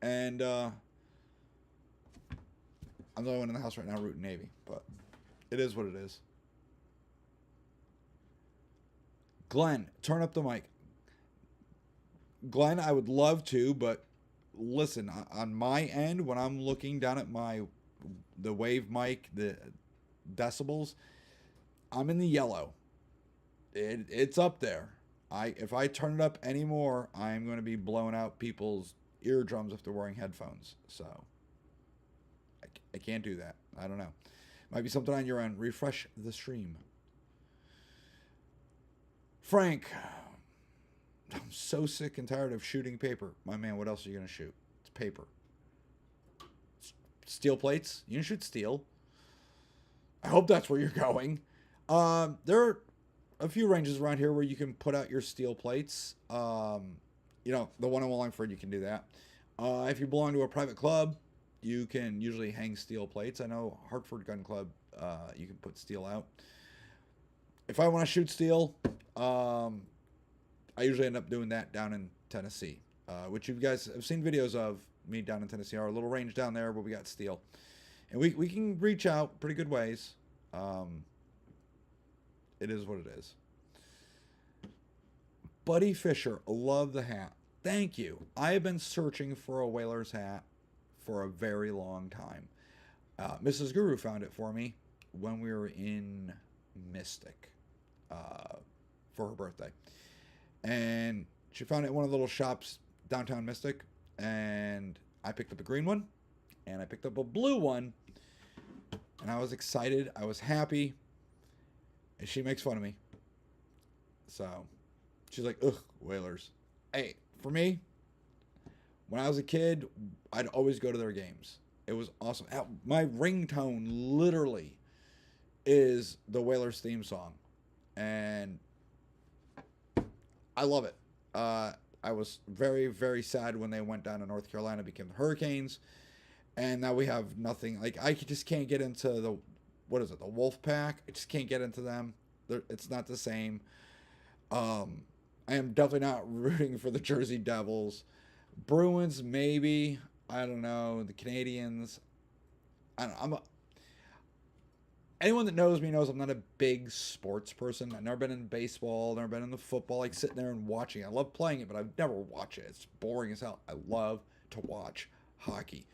and I'm the only one in the house right now rooting Navy. But it is what it is. Glenn, turn up the mic. Glenn, I would love to, but listen, on my end, when I'm looking down at the wave mic, the decibels, I'm in the yellow. It's up there. If I turn it up anymore, I'm going to be blowing out people's eardrums if they're wearing headphones. So I can't do that. I don't know. Might be something on your end. Refresh the stream. Frank, I'm so sick and tired of shooting paper. My man, what else are you going to shoot? It's paper. Steel plates? You can shoot steel. I hope that's where you're going. There are a few ranges around here where you can put out your steel plates. You know, the one in Wallingford, you can do that. If you belong to a private club, you can usually hang steel plates. I know Hartford Gun Club, you can put steel out. If I want to shoot steel, I usually end up doing that down in Tennessee, which you guys have seen videos of me down in Tennessee. Our little range down there where we got steel. And we can reach out pretty good ways. It is what it is. Buddy Fisher, love the hat. Thank you. I have been searching for a Whalers hat for a very long time. Mrs. Guru found it for me when we were in Mystic for her birthday. And she found it in one of the little shops downtown Mystic. And I picked up a green one. And I picked up a blue one. And I was excited. I was happy. And she makes fun of me. So she's like, ugh, Whalers. Hey, for me, when I was a kid, I'd always go to their games. It was awesome. My ringtone literally is the Whalers theme song. And I love it. I was very, very sad when they went down to North Carolina, became the Hurricanes. And now we have nothing. Like, I just can't get into the Wolf Pack. I just can't get into them. It's not the same. I am definitely not rooting for the Jersey Devils. Bruins, maybe. I don't know. The Canadians. Anyone that knows me knows I'm not a big sports person. I've never been in baseball, never been in the football, like sitting there and watching. I love playing it, but I've never watched it. It's boring as hell. I love to watch hockey.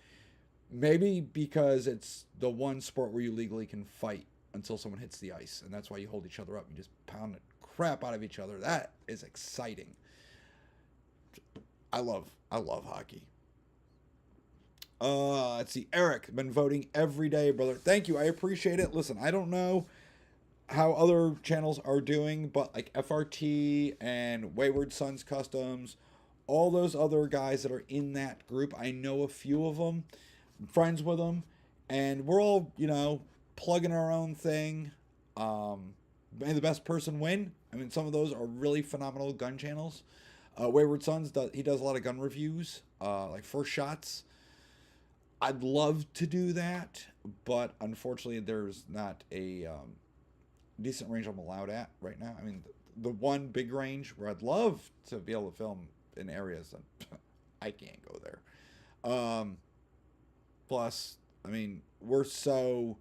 Maybe because it's the one sport where you legally can fight until someone hits the ice, and that's why you hold each other up. You just pound the crap out of each other. That is exciting. I love hockey. Let's see. Eric, been voting every day, brother. Thank you. I appreciate it. Listen, I don't know how other channels are doing, but like FRT and Wayward Sons Customs, all those other guys that are in that group, I know a few of them. I'm friends with them, and we're all, you know, plugging our own thing. May the best person win. I mean, some of those are really phenomenal gun channels. Wayward Sons, he does a lot of gun reviews, like First Shots. I'd love to do that, but unfortunately there's not a decent range I'm allowed at right now. I mean, the one big range where I'd love to be able to film in areas that I can't go there. Plus, I mean, we're so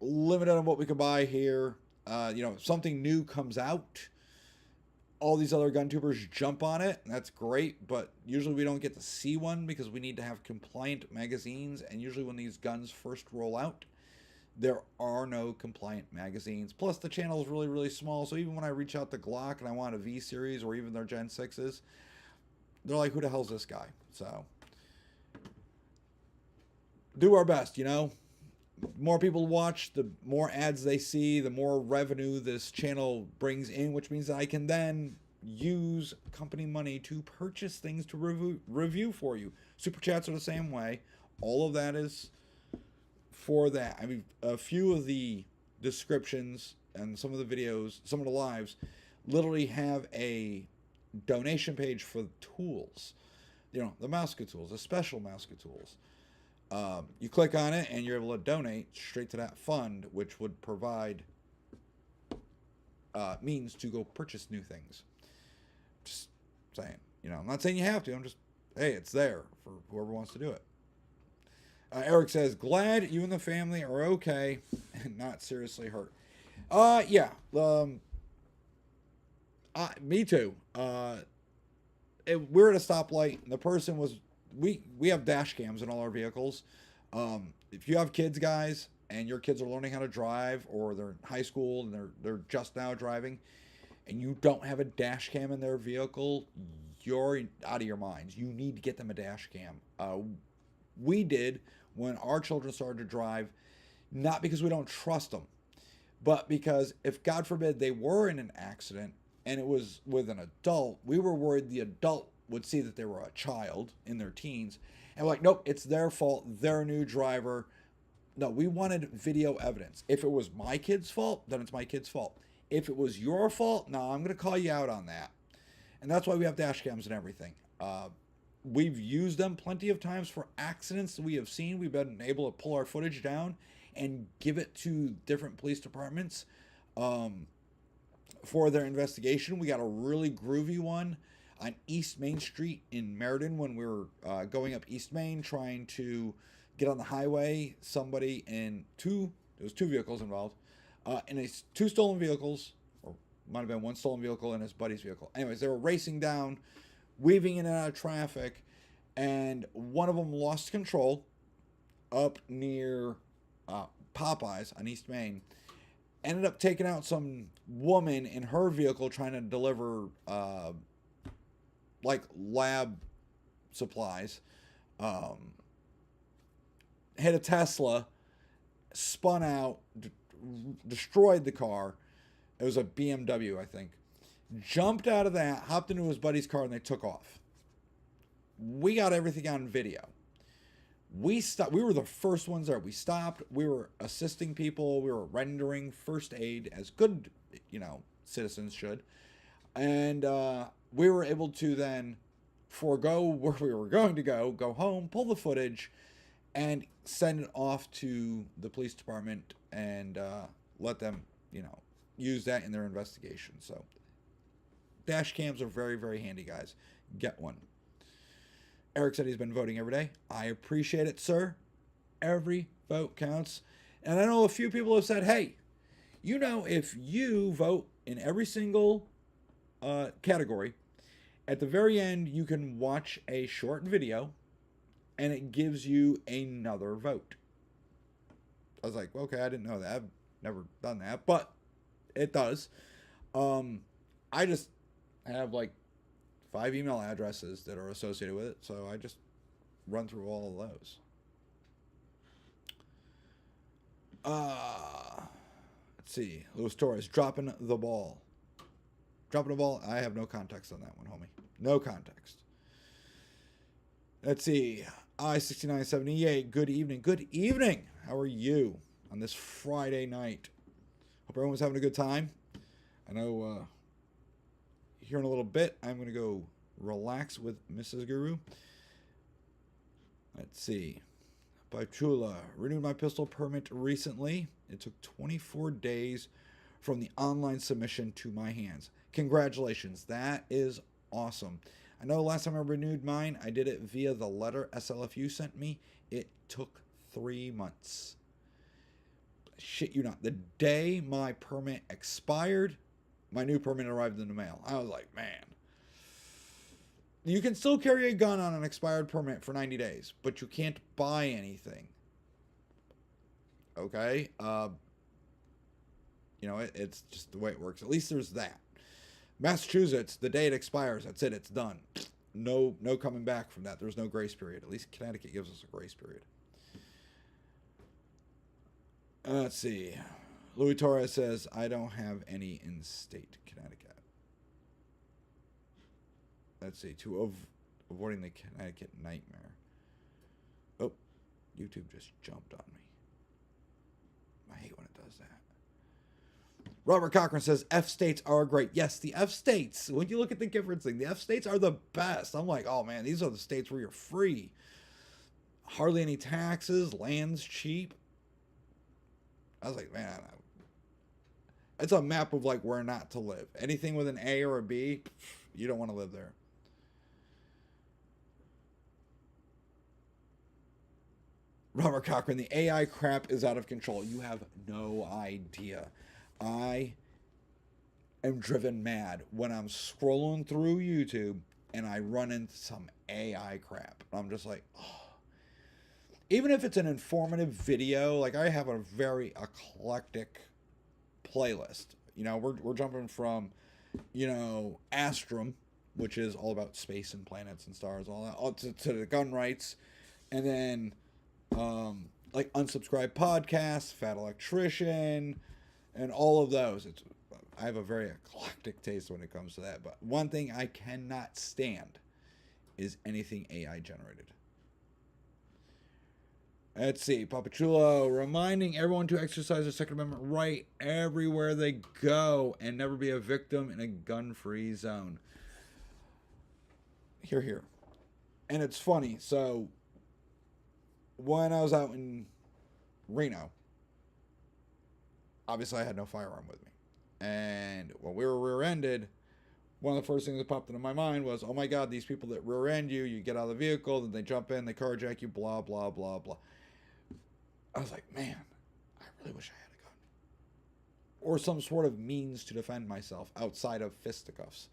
limited on what we can buy here. If something new comes out, all these other gun tubers jump on it, and that's great, but usually we don't get to see one because we need to have compliant magazines, and usually when these guns first roll out, there are no compliant magazines. Plus, the channel is really, really small, so even when I reach out to Glock and I want a V-Series or even their Gen 6s, they're like, who the hell's this guy? So, do our best, More people watch, the more ads they see, the more revenue this channel brings in, which means that I can then use company money to purchase things to review for you. Super chats are the same way. All of that is for that. I mean, a few of the descriptions and some of the videos, some of the lives, literally have a donation page for tools. The Mouska tools, the special Mouska tools. You click on it and you're able to donate straight to that fund, which would provide means to go purchase new things. Just saying, I'm not saying you have to. I'm just, hey, it's there for whoever wants to do it. Eric says, glad you and the family are okay and not seriously hurt. Yeah. Me too. We're at a stoplight. And the person was, we have dash cams in all our vehicles. If you have kids, guys, and your kids are learning how to drive, or they're in high school and they're just now driving, and you don't have a dash cam in their vehicle, you're out of your minds. You need to get them a dash cam. We did when our children started to drive, not because we don't trust them, but because if, God forbid, they were in an accident and it was with an adult, we were worried the adult would see that they were a child in their teens, and we're like, nope, it's their fault. They're a new driver. No, we wanted video evidence. If it was my kid's fault, then it's my kid's fault. If it was your fault, no, I'm going to call you out on that. And that's why we have dash cams and everything. We've used them plenty of times for accidents that we have seen. We've been able to pull our footage down and give it to different police departments for their investigation. We got a really groovy one on East Main Street in Meriden when we were going up East Main trying to get on the highway. Somebody there was two vehicles involved, and two stolen vehicles, or might have been one stolen vehicle and his buddy's vehicle. Anyways, they were racing down, weaving in and out of traffic, and one of them lost control up near Popeyes on East Main. Ended up taking out some woman in her vehicle trying to deliver like lab supplies. Hit a Tesla, spun out, destroyed the car. It was a BMW, I think. Jumped out of that, hopped into his buddy's car, and they took off. We got everything on video. We stopped. We were the first ones there. We stopped. We were assisting people. We were rendering first aid as good, citizens should. And we were able to then forego where we were going to go home, pull the footage, and send it off to the police department and let them, use that in their investigation. So dash cams are very, very handy, guys. Get one. Eric said he's been voting every day. I appreciate it, sir. Every vote counts. And I know a few people have said, hey, if you vote in every single category, at the very end, you can watch a short video and it gives you another vote. I was like, okay, I didn't know that. I've never done that, but it does. I just have like 5 email addresses that are associated with it, so I just run through all of those. Let's see. Luis Torres, dropping the ball. Dropping the ball, I have no context on that one, homie. No context. Let's see. I-6978, good evening. Good evening. How are you? on this Friday night. Hope everyone's having a good time. I know here in a little bit, I'm going to go relax with Mrs. Guru. Let's see. Chula, renewed my pistol permit recently. It took 24 days from the online submission to my hands. Congratulations. That is awesome. I know last time I renewed mine, I did it via the letter SLFU sent me. It took 3 months. Shit you not. The day my permit expired, my new permit arrived in the mail. I was like, man. You can still carry a gun on an expired permit for 90 days, but you can't buy anything. Okay? It's just the way it works. At least there's that. Massachusetts, the day it expires, that's it. It's done. No coming back from that. There's no grace period. At least Connecticut gives us a grace period. Let's see. Louis Torres says, I don't have any in state Connecticut. Let's see. Avoiding the Connecticut nightmare. Oh, YouTube just jumped on me. I hate when it does that. Robert Cochran says, F states are great. Yes, the F states. When you look at the difference thing, the F states are the best. I'm like, oh man, these are the states where you're free. Hardly any taxes. Land's cheap. I was like, man, it's a map of like where not to live. Anything with an A or a B, you don't want to live there. Robert Cochran, the AI crap is out of control. You have no idea. I am driven mad when I'm scrolling through YouTube and I run into some AI crap. I'm just like, oh. Even if it's an informative video, like I have a very eclectic playlist. We're jumping from, Astrum, which is all about space and planets and stars, all that, to the gun rights, and then like Unsubscribed Podcasts, Fat Electrician, and all of those. I have a very eclectic taste when it comes to that. But one thing I cannot stand is anything AI generated. Let's see. Papachulo reminding everyone to exercise their Second Amendment right everywhere they go and never be a victim in a gun-free zone. Here. And it's funny. So, when I was out in Reno, obviously I had no firearm with me. And when we were rear-ended, one of the first things that popped into my mind was, oh my God, these people that rear-end you, you get out of the vehicle, then they jump in, they carjack you, blah, blah, blah, blah. I was like, man, I really wish I had a gun. Or some sort of means to defend myself outside of fisticuffs.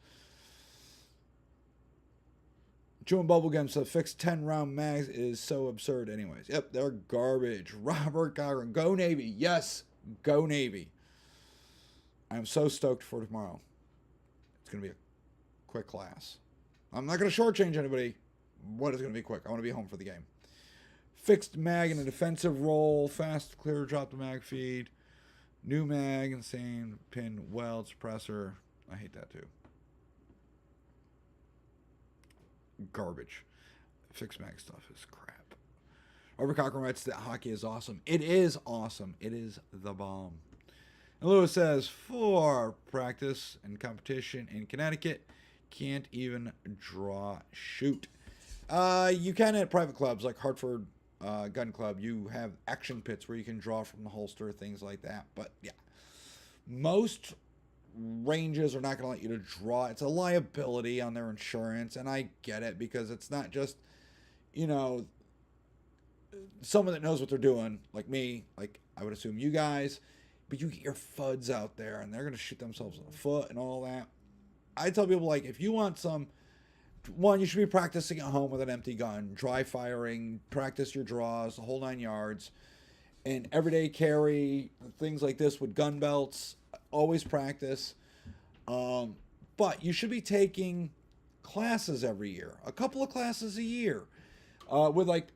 Chewing bubblegum says fixed 10-round mags is so absurd anyways. Yep, they're garbage. Robert Cochran, go Navy. Yes, go Navy. I'm so stoked for tomorrow. It's going to be a quick class. I'm not going to shortchange anybody. What is going to be quick? I want to be home for the game. Fixed mag in a defensive role. Fast, clear, drop the mag feed. New mag, insane, pin, weld, suppressor. I hate that too. Garbage. Fixed mag stuff is crap. Robert Cochran writes that hockey is awesome. It is awesome. It is the bomb. And Lewis says, for practice and competition in Connecticut, can't even draw shoot. You can at private clubs like Hartford Gun Club. You have action pits where you can draw from the holster, things like that. But yeah, most ranges are not going to let you to draw. It's a liability on their insurance, and I get it because it's not just, someone that knows what they're doing, like me, like I would assume you guys, but you get your FUDs out there, and they're going to shoot themselves in the foot and all that. I tell people, like, if you want some, one, you should be practicing at home with an empty gun, dry firing, practice your draws, the whole 9 yards, and everyday carry, things like this with gun belts, always practice. But you should be taking classes every year, a couple of classes a year, with like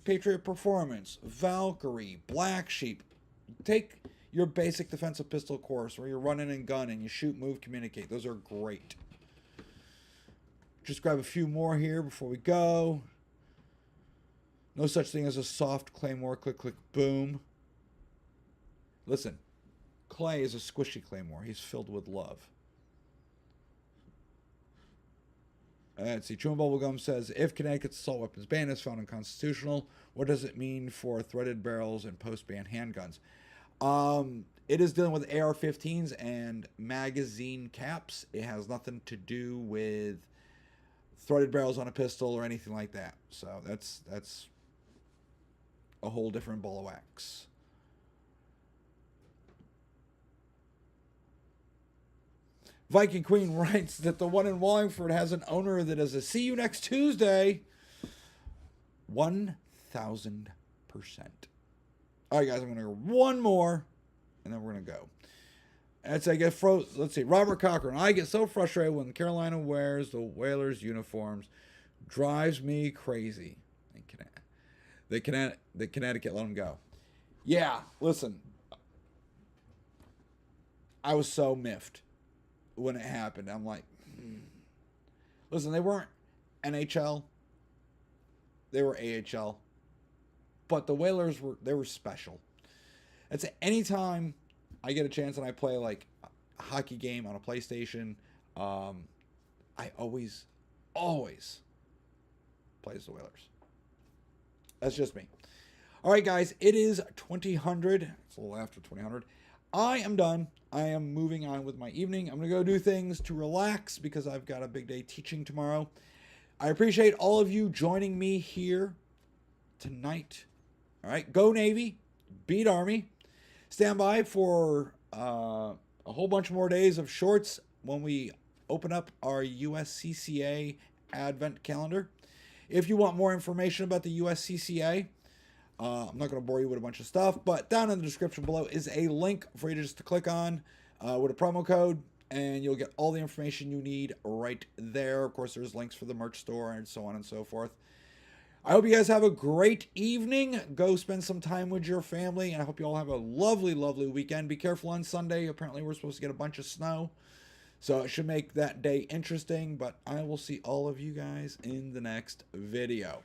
Patriot Performance, Valkyrie, Black Sheep. Take your basic defensive pistol course where you're running and gunning, you shoot, move, communicate. Those are great. Just grab a few more here before we go. No such thing as a soft claymore, click, click, boom. Listen, Clay is a squishy Claymore. He's filled with love. Let's see. Chewing Bubblegum says, if Connecticut's assault weapons ban is found unconstitutional, what does it mean for threaded barrels and post-ban handguns? It is dealing with AR-15s and magazine caps. It has nothing to do with threaded barrels on a pistol or anything like that. So that's a whole different ball of wax. Viking Queen writes that the one in Wallingford has an owner that is a see you next Tuesday. 1,000%. All right, guys, I'm going to go one more, and then we're going to go. Let's see, Robert Cochran. I get so frustrated when Carolina wears the Whalers uniforms. Drives me crazy. The Connecticut, let them go. Yeah, listen. I was so miffed when it happened. I'm like, listen, they weren't NHL. They were AHL. But the Whalers were special. It's anytime I get a chance and I play like a hockey game on a PlayStation, I always play as the Whalers. That's just me. All right, guys, it is 2000. It's a little after 2000. I am done. I am moving on with my evening. I'm going to go do things to relax because I've got a big day teaching tomorrow. I appreciate all of you joining me here tonight. All right, go Navy, beat Army. Stand by for a whole bunch more days of shorts when we open up our USCCA Advent calendar. If you want more information about the USCCA, I'm not going to bore you with a bunch of stuff, but down in the description below is a link for you just to click on with a promo code, and you'll get all the information you need right there. Of course, there's links for the merch store and so on and so forth. I hope you guys have a great evening. Go spend some time with your family, and I hope you all have a lovely, lovely weekend. Be careful on Sunday. Apparently, we're supposed to get a bunch of snow, so it should make that day interesting, but I will see all of you guys in the next video.